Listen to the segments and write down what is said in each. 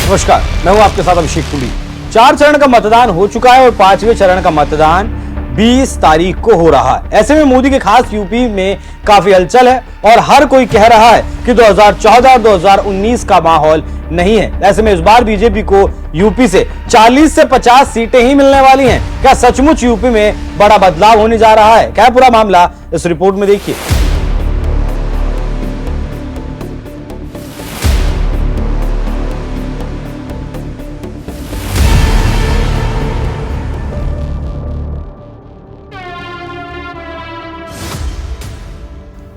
नमस्कार, मैं हूं आपके साथ अभिषेक पुरी। 4 चरण का मतदान हो चुका है और 5वें चरण का मतदान 20 तारीख को हो रहा है। ऐसे में मोदी के खास यूपी में काफी हलचल है और हर कोई कह रहा है कि 2014 और 2019 का माहौल नहीं है। ऐसे में इस बार बीजेपी को यूपी से 40 से 50 सीटें ही मिलने वाली हैं। क्या सचमुच यूपी में बड़ा बदलाव होने जा रहा है? क्या है पूरा मामला, इस रिपोर्ट में देखिए।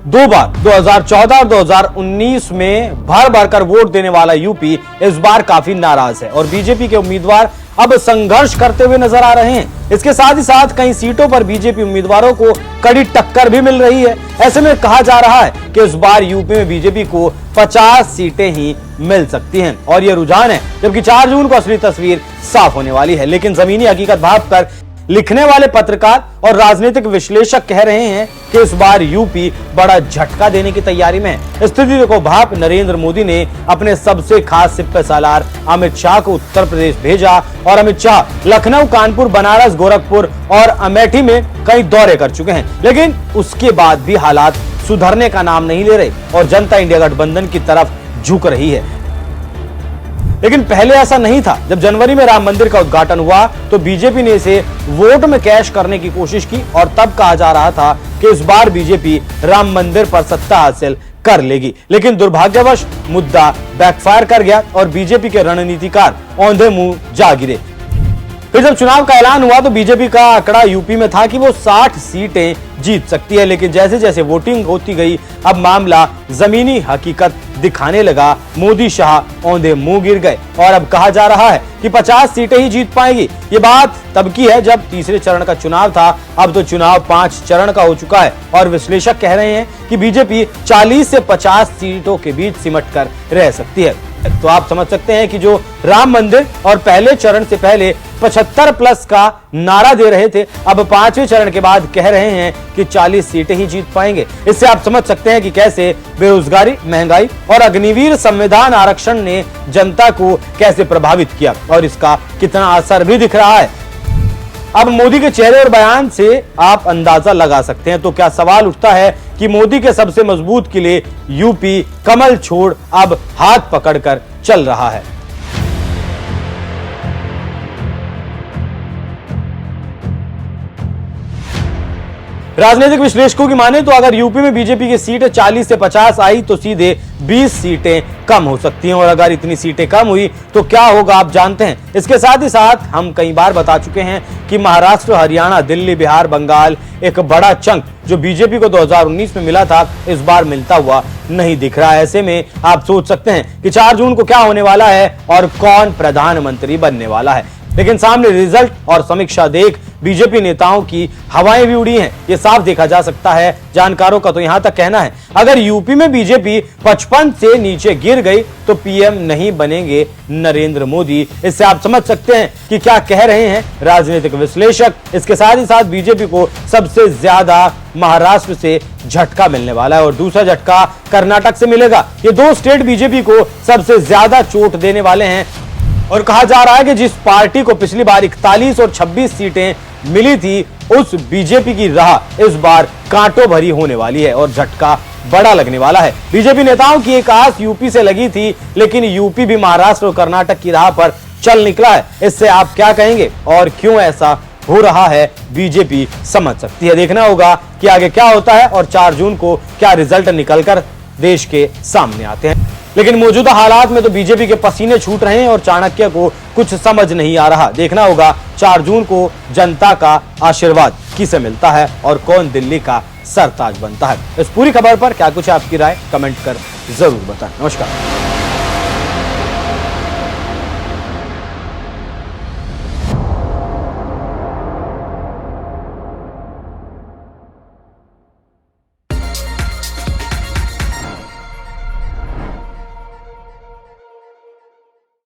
दो बार 2014 और 2019 में भर भरकर वोट देने वाला यूपी इस बार काफी नाराज है और बीजेपी के उम्मीदवार अब संघर्ष करते हुए नजर आ रहे हैं। इसके साथ ही साथ कई सीटों पर बीजेपी उम्मीदवारों को कड़ी टक्कर भी मिल रही है। ऐसे में कहा जा रहा है कि इस बार यूपी में बीजेपी को 50 सीटें ही मिल सकती हैं और यह रुझान है, जबकि 4 जून को असली तस्वीर साफ होने वाली है। लेकिन जमीनी हकीकत भांपकर लिखने वाले पत्रकार और राजनीतिक विश्लेषक कह रहे हैं कि इस बार यूपी बड़ा झटका देने की तैयारी में है। स्थिति को भाप नरेंद्र मोदी ने अपने सबसे खास सिपह सालार अमित शाह को उत्तर प्रदेश भेजा और अमित शाह लखनऊ, कानपुर, बनारस, गोरखपुर और अमेठी में कई दौरे कर चुके हैं। लेकिन उसके बाद भी हालात सुधरने का नाम नहीं ले रहे और जनता इंडिया गठबंधन की तरफ झुक रही है। लेकिन पहले ऐसा नहीं था। जब जनवरी में राम मंदिर का उद्घाटन हुआ तो बीजेपी ने इसे वोट में कैश करने की कोशिश की और तब कहा जा रहा था कि इस बार बीजेपी राम मंदिर पर सत्ता हासिल कर लेगी। लेकिन दुर्भाग्यवश मुद्दा बैकफायर कर गया और बीजेपी के रणनीतिकार औंधे मुंह जा गिरे। फिर जब चुनाव का ऐलान हुआ तो बीजेपी का आंकड़ा यूपी में था कि वो 60 सीटें जीत सकती है। लेकिन जैसे जैसे वोटिंग होती गई अब मामला जमीनी हकीकत दिखाने लगा। मोदी शाह औंधे मुंह गिर गए और अब कहा जा रहा है कि 50 सीटें ही जीत पाएगी। ये बात तब की है जब तीसरे चरण का चुनाव था। अब तो चुनाव 5 चरण का हो चुका है और विश्लेषक कह रहे हैं कि बीजेपी 40 से 50 सीटों के बीच सिमट कर रह सकती है। तो आप समझ सकते हैं कि जो राम मंदिर और पहले चरण से पहले 75+ का नारा दे रहे थे, अब 5वें चरण के बाद कह रहे हैं कि 40 सीटें ही जीत पाएंगे। इससे आप समझ सकते हैं कि कैसे बेरोजगारी, महंगाई और अग्निवीर संविधान आरक्षण ने जनता को कैसे प्रभावित किया और इसका कितना असर भी दिख रहा है। अब मोदी के चेहरे और बयान से आप अंदाजा लगा सकते हैं। तो क्या सवाल उठता है कि मोदी के सबसे मजबूत किले यूपी कमल छोड़ अब हाथ पकड़कर चल रहा है। राजनीतिक विश्लेषकों की माने तो अगर यूपी में बीजेपी की सीटें 40 से 50 आई तो सीधे 20 सीटें कम हो सकती हैं और अगर इतनी सीटें कम हुई तो क्या होगा आप जानते हैं। इसके साथ ही साथ हम कई बार बता चुके हैं कि महाराष्ट्र, हरियाणा, दिल्ली, बिहार, बंगाल एक बड़ा चंक जो बीजेपी को 2019 में मिला था इस बार मिलता हुआ नहीं दिख रहा है। ऐसे में आप सोच सकते हैं कि 4 जून को क्या होने वाला है और कौन प्रधानमंत्री बनने वाला है। लेकिन सामने रिजल्ट और समीक्षा देख बीजेपी नेताओं की हवाएं भी उड़ी हैं। ये साफ देखा जा सकता है। जानकारों का तो यहां तक कहना है अगर यूपी में बीजेपी 55 से नीचे गिर गई तो पीएम नहीं बनेंगे नरेंद्र मोदी। इससे आप समझ सकते हैं कि क्या कह रहे हैं राजनीतिक विश्लेषक। इसके साथ ही साथ बीजेपी को सबसे ज्यादा महाराष्ट्र से झटका मिलने वाला है और दूसरा झटका कर्नाटक से मिलेगा। ये 2 स्टेट बीजेपी को सबसे ज्यादा चोट देने वाले हैं और कहा जा रहा है कि जिस पार्टी को पिछली बार 41 और 26 सीटें मिली थी उस बीजेपी की राह इस बार कांटों भरी होने वाली है और झटका बड़ा लगने वाला है। बीजेपी नेताओं की एक आस यूपी से लगी थी लेकिन यूपी भी महाराष्ट्र और कर्नाटक की राह पर चल निकला है। इससे आप क्या कहेंगे और क्यों ऐसा हो रहा है बीजेपी समझ सकती है। देखना होगा कि आगे क्या होता है और 4 जून को क्या रिजल्ट निकलकर देश के सामने आते हैं। लेकिन मौजूदा हालात में तो बीजेपी के पसीने छूट रहे हैं और चाणक्य को कुछ समझ नहीं आ रहा। देखना होगा 4 जून को जनता का आशीर्वाद किसे मिलता है और कौन दिल्ली का सरताज बनता है। इस पूरी खबर पर क्या कुछ आपकी राय कमेंट कर जरूर बताएं। नमस्कार।